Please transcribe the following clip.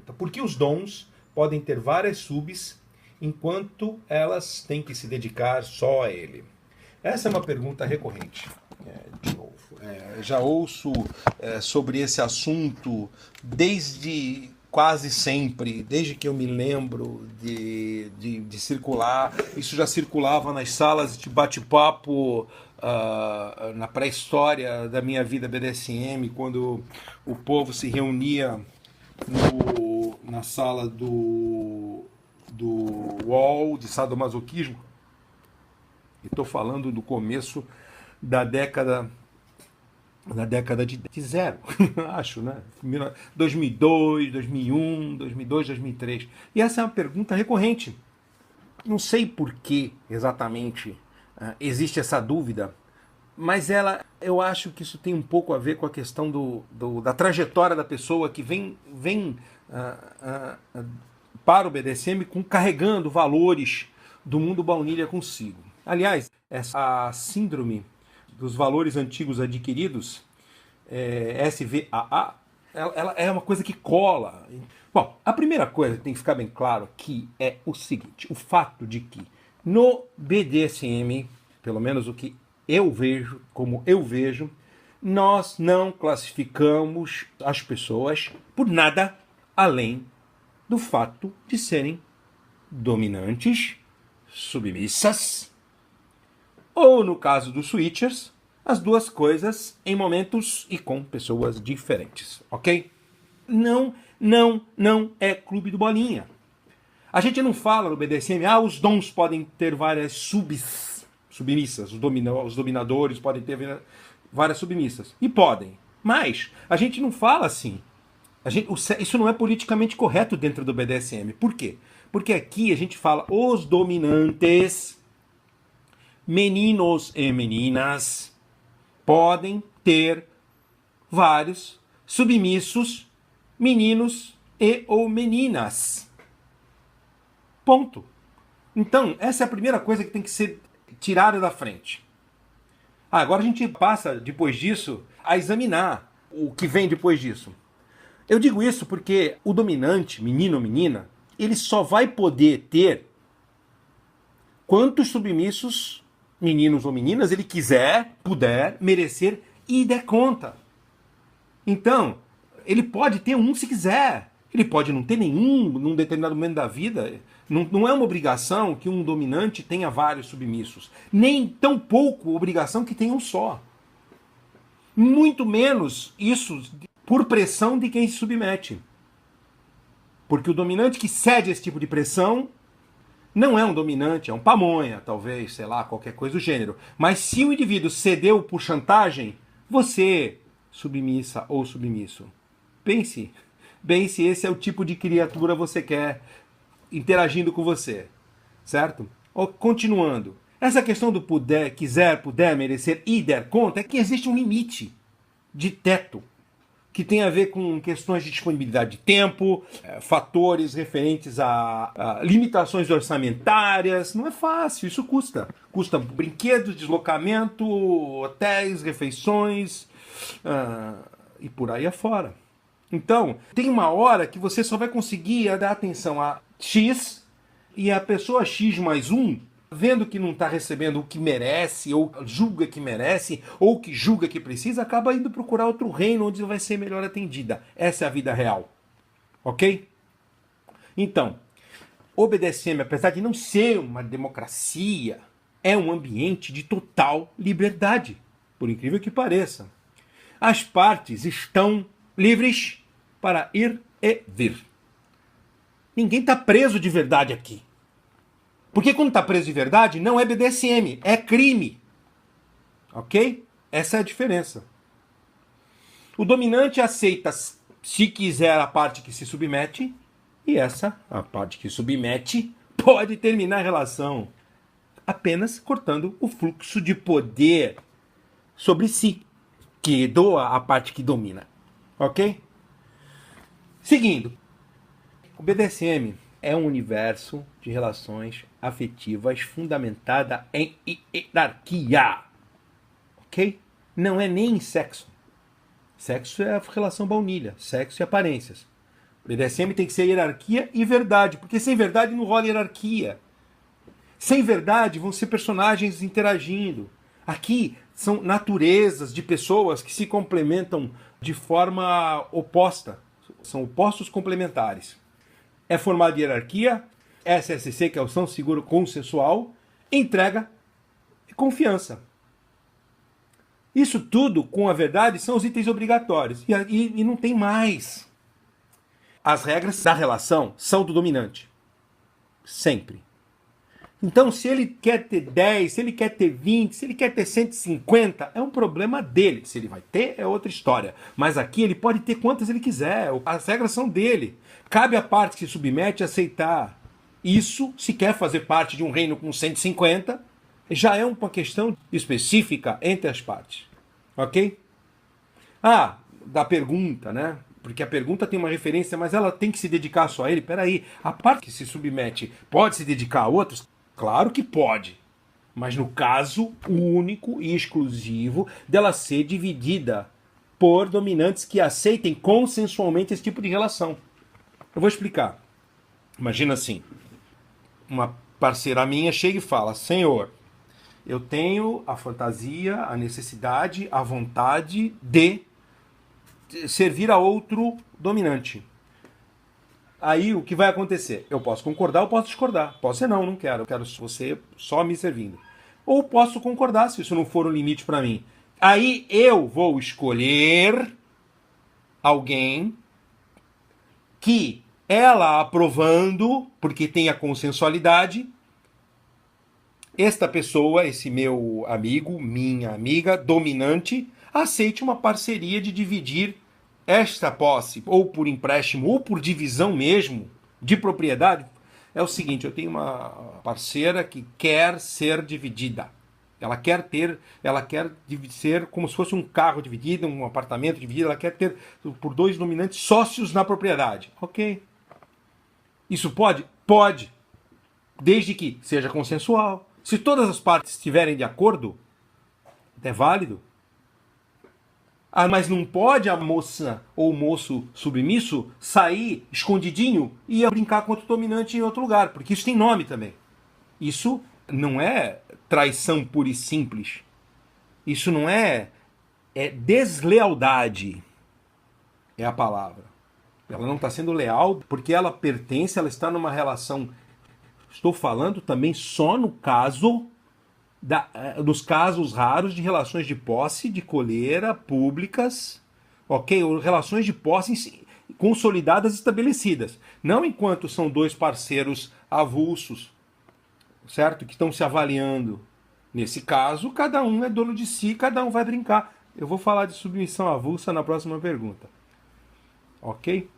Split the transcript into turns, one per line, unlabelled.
pergunta: por que os dons podem ter várias subs enquanto elas têm que se dedicar só a ele? Essa é uma pergunta recorrente. De novo, já ouço sobre esse assunto desde quase sempre, desde que eu me lembro de circular. Isso já circulava nas salas de bate-papo na pré-história da minha vida BDSM, quando o povo se reunia na sala do UOL de sadomasoquismo. E estou falando do começo da década de zero, acho, né? 2002, 2001, 2002, 2003. E essa é uma pergunta recorrente. Não sei por que exatamente existe essa dúvida, mas eu acho que isso tem um pouco a ver com a questão da trajetória da pessoa que vem para o BDSM carregando valores do mundo baunilha consigo. Aliás, essa síndrome dos valores antigos adquiridos, SVAA, ela é uma coisa que cola. Bom, a primeira coisa que tem que ficar bem claro aqui é o seguinte: o fato de que no BDSM, pelo menos o que eu vejo, como eu vejo, nós não classificamos as pessoas por nada além do fato de serem dominantes, submissas, ou no caso dos switchers, as duas coisas em momentos e com pessoas diferentes, ok? Não é clube do bolinha. A gente não fala no BDSM, os dons podem ter várias submissas, os dominadores podem ter várias submissas. E podem, mas a gente não fala assim. Isso não é politicamente correto dentro do BDSM. Por quê? Porque aqui a gente fala os dominantes, meninos e meninas, podem ter vários submissos, meninos e ou meninas. Ponto. Então, essa é a primeira coisa que tem que ser tirada da frente. Agora a gente passa, depois disso, a examinar o que vem depois disso. Eu digo isso porque o dominante, menino ou menina, ele só vai poder ter quantos submissos, meninos ou meninas, ele quiser, puder, merecer e der conta. Então, ele pode ter um se quiser. Ele pode não ter nenhum num determinado momento da vida. Não é uma obrigação que um dominante tenha vários submissos. Nem tão pouco obrigação que tenha um só. Muito menos isso por pressão de quem se submete. Porque o dominante que cede esse tipo de pressão não é um dominante, é um pamonha, talvez, sei lá, qualquer coisa do gênero. Mas se o indivíduo cedeu por chantagem, você, submissa ou submisso, pense bem se esse é o tipo de criatura você quer interagindo com você, certo? Continuando, essa questão do quiser, puder, merecer e der conta é que existe um limite de teto que tem a ver com questões de disponibilidade de tempo, fatores referentes a limitações orçamentárias. Não é fácil, isso custa. Custa brinquedos, deslocamento, hotéis, refeições e por aí afora. Então, tem uma hora que você só vai conseguir dar atenção a X e a pessoa X mais um, vendo que não está recebendo o que merece, ou julga que merece, ou que julga que precisa, acaba indo procurar outro reino onde vai ser melhor atendida. Essa é a vida real. Ok? Então, o BDSM, apesar de não ser uma democracia, é um ambiente de total liberdade, por incrível que pareça. As partes estão livres para ir e vir. Ninguém está preso de verdade aqui. Porque quando está preso de verdade, não é BDSM, é crime. Ok? Essa é a diferença. O dominante aceita, se quiser, a parte que se submete, e a parte que submete, pode terminar a relação apenas cortando o fluxo de poder sobre si, que doa a parte que domina. Ok? Seguindo. O BDSM é um universo de relações afetivas fundamentada em hierarquia. Ok? Não é nem sexo. Sexo é a relação baunilha. Sexo e aparências. BDSM tem que ser hierarquia e verdade, porque sem verdade não rola hierarquia. Sem verdade vão ser personagens interagindo. Aqui são naturezas de pessoas que se complementam de forma oposta. São opostos complementares. É formado de hierarquia, SSC, que é o São Seguro Consensual, entrega e confiança. Isso tudo, com a verdade, são os itens obrigatórios. E não tem mais. As regras da relação são do dominante. Sempre. Então, se ele quer ter 10, se ele quer ter 20, se ele quer ter 150, é um problema dele. Se ele vai ter, é outra história. Mas aqui ele pode ter quantas ele quiser. As regras são dele. Cabe à parte que se submete a aceitar. Isso, se quer fazer parte de um reino com 150, já é uma questão específica entre as partes. Ok? Ah, da pergunta, né? Porque a pergunta tem uma referência, mas ela tem que se dedicar só a ele. Peraí, a parte que se submete pode se dedicar a outros? Claro que pode. Mas no caso único e exclusivo dela ser dividida por dominantes que aceitem consensualmente esse tipo de relação. Eu vou explicar. Imagina assim, uma parceira minha chega e fala: Senhor, eu tenho a fantasia, a necessidade, a vontade de servir a outro dominante. Aí o que vai acontecer? Eu posso concordar ou posso discordar. Posso ser não quero. Eu quero você só me servindo. Ou posso concordar se isso não for um limite para mim. Aí eu vou escolher alguém que ela aprovando, porque tem a consensualidade, esta pessoa, esse meu amigo, minha amiga, dominante, aceite uma parceria de dividir esta posse, ou por empréstimo, ou por divisão mesmo, de propriedade. É o seguinte, eu tenho uma parceira que quer ser dividida. Ela quer ser como se fosse um carro dividido, um apartamento dividido, ela quer ter por dois dominantes sócios na propriedade. Ok. Isso pode? Pode. Desde que seja consensual. Se todas as partes estiverem de acordo, é válido. Ah, mas não pode a moça ou o moço submisso sair escondidinho e ir brincar com outro dominante em outro lugar, porque isso tem nome também. Isso não é traição pura e simples. Isso não é deslealdade, é a palavra. Ela não está sendo leal porque ela pertence, ela está numa relação. Estou falando também só no caso dos casos raros de relações de posse, de coleira, públicas, ok? Ou relações de posse consolidadas, estabelecidas. Não enquanto são dois parceiros avulsos, certo? Que estão se avaliando. Nesse caso, cada um é dono de si, cada um vai brincar. Eu vou falar de submissão avulsa na próxima pergunta. Ok?